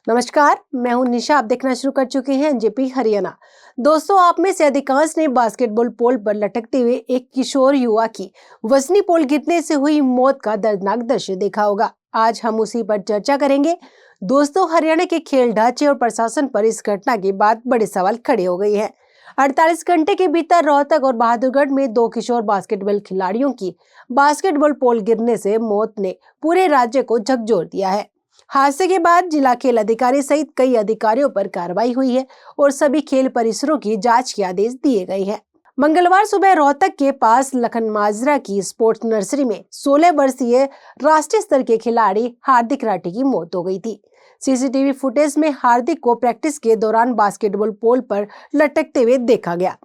नमस्कार, मैं हूं निशा। आप देखना शुरू कर चुके हैं एनजेपी हरियाणा। दोस्तों, आप में से अधिकांश ने बास्केटबॉल पोल पर लटकते हुए एक किशोर युवा की वजनी पोल गिरने से हुई मौत का दर्दनाक दृश्य देखा होगा। आज हम उसी पर चर्चा करेंगे। दोस्तों, हरियाणा के खेल ढांचे और प्रशासन पर इस घटना के बाद बड़े सवाल खड़े हो गए हैं। 48 घंटे के भीतर रोहतक और बहादुरगढ़ में दो किशोर बास्केटबॉल खिलाड़ियों की बास्केटबॉल पोल गिरने से मौत ने पूरे राज्य को झकझोर दिया है। हादसे के बाद जिला खेल अधिकारी सहित कई अधिकारियों पर कार्रवाई हुई है और सभी खेल परिसरों की जांच के आदेश दिए गए हैं। मंगलवार सुबह रोहतक के पास लखन माजरा की स्पोर्ट्स नर्सरी में 16 वर्षीय राष्ट्रीय स्तर के खिलाड़ी हार्दिक राठी की मौत हो गई थी। सीसीटीवी फुटेज में हार्दिक को प्रैक्टिस के दौरान बास्केटबॉल पोल पर लटकते हुए देखा गया।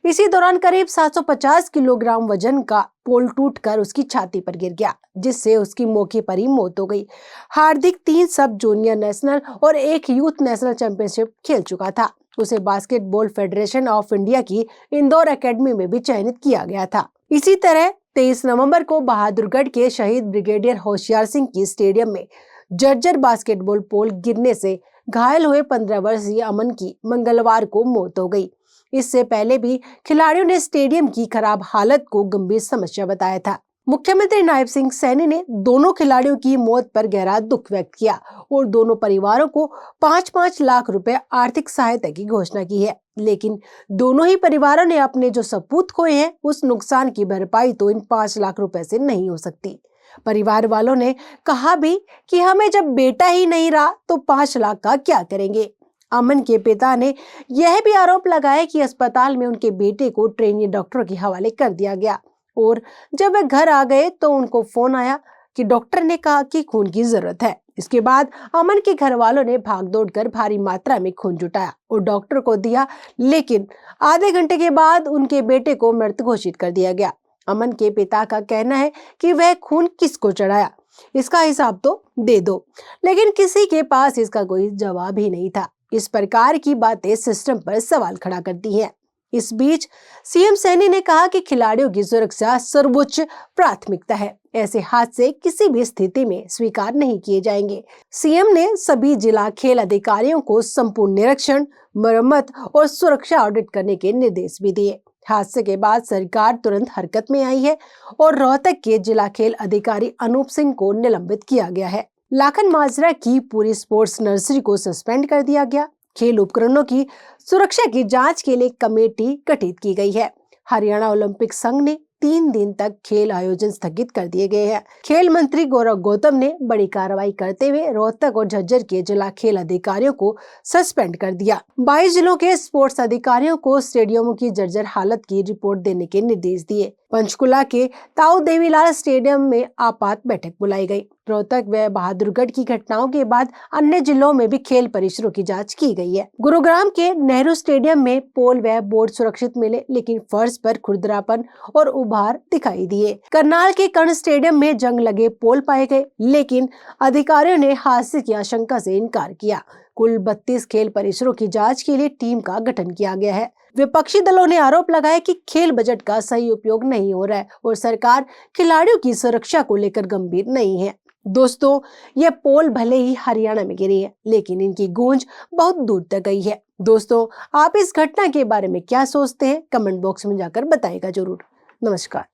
इसी दौरान करीब 750 किलोग्राम वजन का पोल टूटकर उसकी छाती पर गिर गया, जिससे उसकी मौके पर ही मौत हो गई। हार्दिक 3 सब जूनियर नेशनल और एक यूथ नेशनल चैंपियनशिप खेल चुका था। उसे बास्केटबॉल फेडरेशन ऑफ इंडिया की इंदौर एकेडमी में भी चयनित किया गया था। इसी तरह 23 नवंबर को बहादुरगढ़ के शहीद ब्रिगेडियर होशियार सिंह की स्टेडियम में जर्जर बास्केटबॉल पोल गिरने से घायल हुए 15 वर्षीय अमन की मंगलवार को मौत हो गई। इससे पहले भी खिलाड़ियों ने स्टेडियम की खराब हालत को गंभीर समस्या बताया था। मुख्यमंत्री नायब सिंह सैनी ने दोनों खिलाड़ियों की मौत पर गहरा दुख व्यक्त किया और दोनों परिवारों को 5-5 लाख रुपए आर्थिक सहायता की घोषणा की है। लेकिन दोनों ही परिवारों ने अपने जो सपूत खोए हैं, उस नुकसान की भरपाई तो इन 5 लाख रुपए से नहीं हो सकती। परिवार वालों ने कहा भी कि हमें जब बेटा ही नहीं रहा तो 5 लाख का क्या करेंगे। अमन के पिता ने यह भी आरोप लगाया कि अस्पताल में उनके बेटे को ट्रेनी डॉक्टर के हवाले कर दिया गया और जब वे घर आ गए तो उनको फोन आया कि डॉक्टर ने कहा कि खून की जरूरत है। इसके बाद अमन के घर वालों ने भाग दौड़ कर भारी मात्रा में खून जुटाया और डॉक्टर को दिया, लेकिन आधे घंटे के बाद उनके बेटे को मृत घोषित कर दिया गया। अमन के पिता का कहना है कि वह खून किसको चढ़ाया, इसका हिसाब तो दे दो, लेकिन किसी के पास इसका कोई जवाब ही नहीं था। इस प्रकार की बातें सिस्टम पर सवाल खड़ा करती हैं। इस बीच सीएम सैनी ने कहा कि खिलाड़ियों की सुरक्षा सर्वोच्च प्राथमिकता है। ऐसे हादसे किसी भी स्थिति में स्वीकार नहीं किए जाएंगे। सीएम ने सभी जिला खेल अधिकारियों को संपूर्ण निरीक्षण, मरम्मत और सुरक्षा ऑडिट करने के निर्देश भी दिए। हादसे के बाद सरकार तुरंत हरकत में आई है और रोहतक के जिला खेल अधिकारी अनूप सिंह को निलंबित किया गया है। लाखन माजरा की पूरी स्पोर्ट्स नर्सरी को सस्पेंड कर दिया गया। खेल उपकरणों की सुरक्षा की जांच के लिए कमेटी गठित की गई है। हरियाणा ओलंपिक संघ ने 3 दिन तक खेल आयोजन स्थगित कर दिए गए हैं। खेल मंत्री गौरव गौतम ने बड़ी कार्रवाई करते हुए रोहतक और झज्जर के जिला खेल अधिकारियों को सस्पेंड कर दिया। 22 जिलों के स्पोर्ट्स अधिकारियों को स्टेडियमों की जर्जर हालत की रिपोर्ट देने के निर्देश दिए। पंचकुला के ताऊ देवीलाल स्टेडियम में आपात बैठक बुलाई गई। रोहतक व बहादुरगढ़ की घटनाओं के बाद अन्य जिलों में भी खेल परिसरों की जांच की गई है। गुरुग्राम के नेहरू स्टेडियम में पोल व बोर्ड सुरक्षित मिले, लेकिन फर्श पर खुरदरापन और उभार दिखाई दिए। करनाल के कर्ण स्टेडियम में जंग लगे पोल पाए गए, लेकिन अधिकारियों ने हादसे की आशंका से इनकार किया। कुल 32 खेल परिसरों की जांच के लिए टीम का गठन किया गया है। विपक्षी दलों ने आरोप लगाया कि खेल बजट का सही उपयोग नहीं हो रहा है और सरकार खिलाड़ियों की सुरक्षा को लेकर गंभीर नहीं है। दोस्तों, यह पोल भले ही हरियाणा में गिरी है, लेकिन इनकी गूंज बहुत दूर तक गई है। दोस्तों, आप इस घटना के बारे में क्या सोचते हैं? कमेंट बॉक्स में जाकर बताइएगा जरूर। नमस्कार।